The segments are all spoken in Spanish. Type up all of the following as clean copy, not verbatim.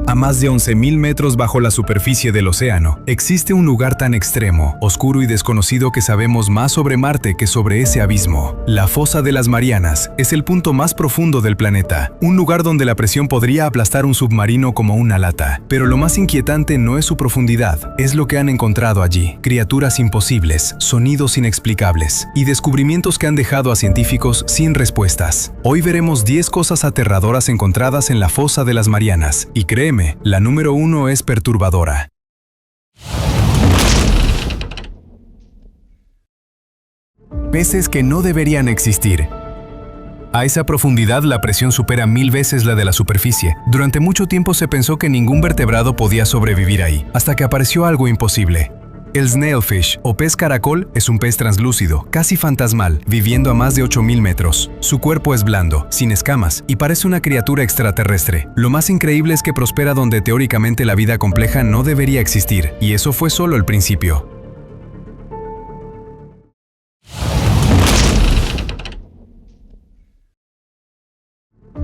A más de 11.000 metros bajo la superficie del océano, existe un lugar tan extremo, oscuro y desconocido que sabemos más sobre Marte que sobre ese abismo. La fosa de las Marianas es el punto más profundo del planeta, un lugar donde la presión podría aplastar un submarino como una lata. Pero lo más inquietante no es su profundidad, es lo que han encontrado allí. Criaturas imposibles, sonidos inexplicables y descubrimientos que han dejado a científicos sin respuestas. Hoy veremos 10 cosas aterradoras encontradas en la fosa de las Marianas, y créeme, la número 1 es perturbadora. Peces que no deberían existir. A esa profundidad la presión supera 1000 veces la de la superficie. Durante mucho tiempo se pensó que ningún vertebrado podía sobrevivir ahí, hasta que apareció algo imposible. El snailfish, o pez caracol, es un pez translúcido, casi fantasmal, viviendo a más de 8000 metros. Su cuerpo es blando, sin escamas, y parece una criatura extraterrestre. Lo más increíble es que prospera donde teóricamente la vida compleja no debería existir, y eso fue solo el principio.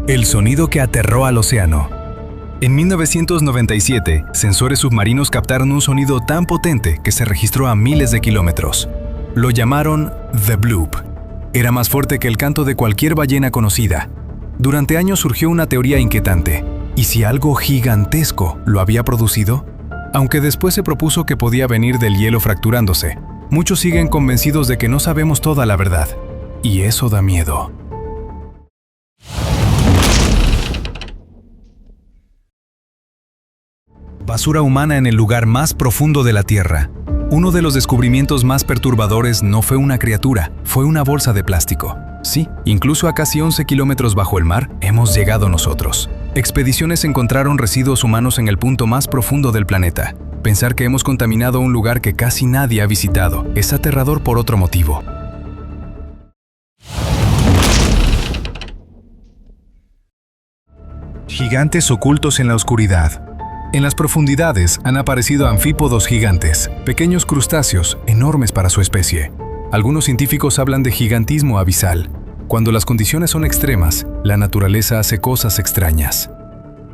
El sonido que aterró al océano. En 1997, sensores submarinos captaron un sonido tan potente que se registró a miles de kilómetros. Lo llamaron The Bloop. Era más fuerte que el canto de cualquier ballena conocida. Durante años surgió una teoría inquietante. ¿Y si algo gigantesco lo había producido? Aunque después se propuso que podía venir del hielo fracturándose, muchos siguen convencidos de que no sabemos toda la verdad. Y eso da miedo. Basura humana en el lugar más profundo de la Tierra. Uno de los descubrimientos más perturbadores no fue una criatura, fue una bolsa de plástico. Sí, incluso a casi 11 kilómetros bajo el mar hemos llegado nosotros. Expediciones encontraron residuos humanos en el punto más profundo del planeta. Pensar que hemos contaminado un lugar que casi nadie ha visitado es aterrador por otro motivo. Gigantes ocultos en la oscuridad. En las profundidades han aparecido anfípodos gigantes, pequeños crustáceos enormes para su especie. Algunos científicos hablan de gigantismo abisal. Cuando las condiciones son extremas, la naturaleza hace cosas extrañas.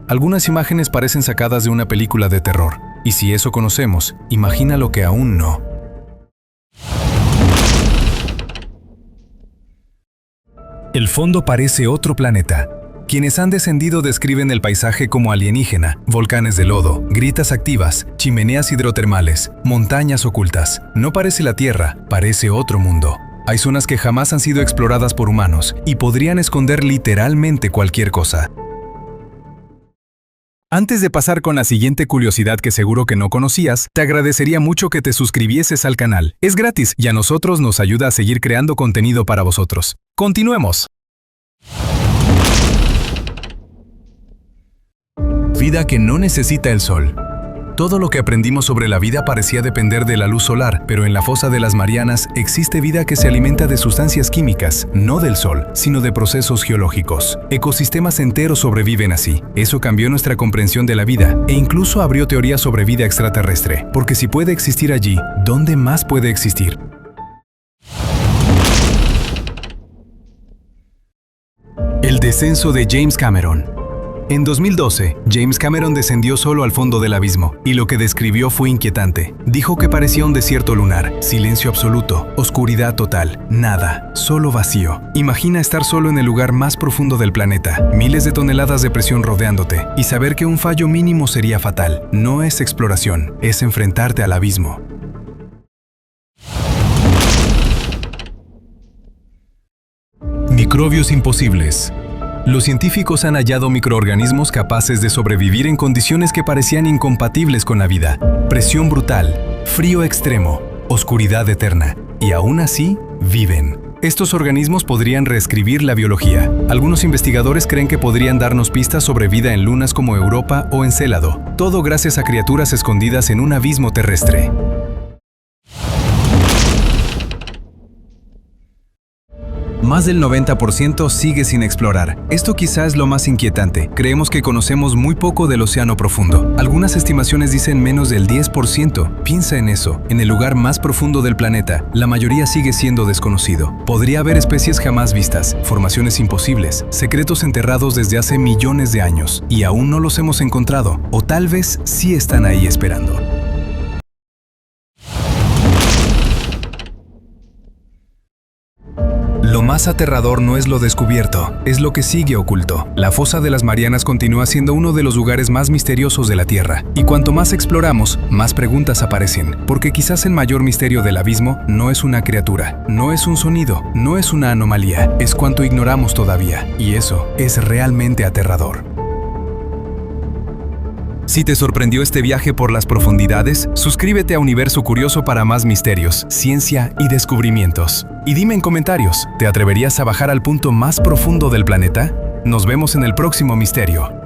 Algunas imágenes parecen sacadas de una película de terror, y si eso conocemos, imagina lo que aún no. El fondo parece otro planeta. Quienes han descendido describen el paisaje como alienígena: volcanes de lodo, grietas activas, chimeneas hidrotermales, montañas ocultas. No parece la Tierra, parece otro mundo. Hay zonas que jamás han sido exploradas por humanos y podrían esconder literalmente cualquier cosa. Antes de pasar con la siguiente curiosidad que seguro que no conocías, te agradecería mucho que te suscribieses al canal. Es gratis y a nosotros nos ayuda a seguir creando contenido para vosotros. ¡Continuemos! Vida que no necesita el sol. Todo lo que aprendimos sobre la vida parecía depender de la luz solar, pero en la fosa de las Marianas existe vida que se alimenta de sustancias químicas, no del sol, sino de procesos geológicos. Ecosistemas enteros sobreviven así. Eso cambió nuestra comprensión de la vida e incluso abrió teorías sobre vida extraterrestre, porque si puede existir allí, ¿dónde más puede existir? El descenso de James Cameron. En 2012, James Cameron descendió solo al fondo del abismo, y lo que describió fue inquietante. Dijo que parecía un desierto lunar, silencio absoluto, oscuridad total, nada, solo vacío. Imagina estar solo en el lugar más profundo del planeta, miles de toneladas de presión rodeándote, y saber que un fallo mínimo sería fatal. No es exploración, es enfrentarte al abismo. Microbios imposibles. Los científicos han hallado microorganismos capaces de sobrevivir en condiciones que parecían incompatibles con la vida. Presión brutal, frío extremo, oscuridad eterna, y aún así, viven. Estos organismos podrían reescribir la biología. Algunos investigadores creen que podrían darnos pistas sobre vida en lunas como Europa o Encélado, todo gracias a criaturas escondidas en un abismo Más del 90% sigue sin explorar. Esto quizá es lo más inquietante. Creemos que conocemos muy poco del océano profundo. Algunas estimaciones dicen menos del 10%. Piensa en eso. En el lugar más profundo del planeta, la mayoría sigue siendo desconocido. Podría haber especies jamás vistas, formaciones imposibles, secretos enterrados desde hace millones de años, y aún no los hemos encontrado, o tal vez sí están ahí esperando. Lo más aterrador no es lo descubierto, es lo que sigue oculto. La fosa de las Marianas continúa siendo uno de los lugares más misteriosos de la Tierra, y cuanto más exploramos, más preguntas aparecen, porque quizás el mayor misterio del abismo no es una criatura, no es un sonido, no es una anomalía, es cuanto ignoramos todavía, y eso es realmente aterrador. Si te sorprendió este viaje por las profundidades, suscríbete a Universo Curioso para más misterios, ciencia y descubrimientos. Y dime en comentarios, ¿te atreverías a bajar al punto más profundo del planeta? Nos vemos en el próximo misterio.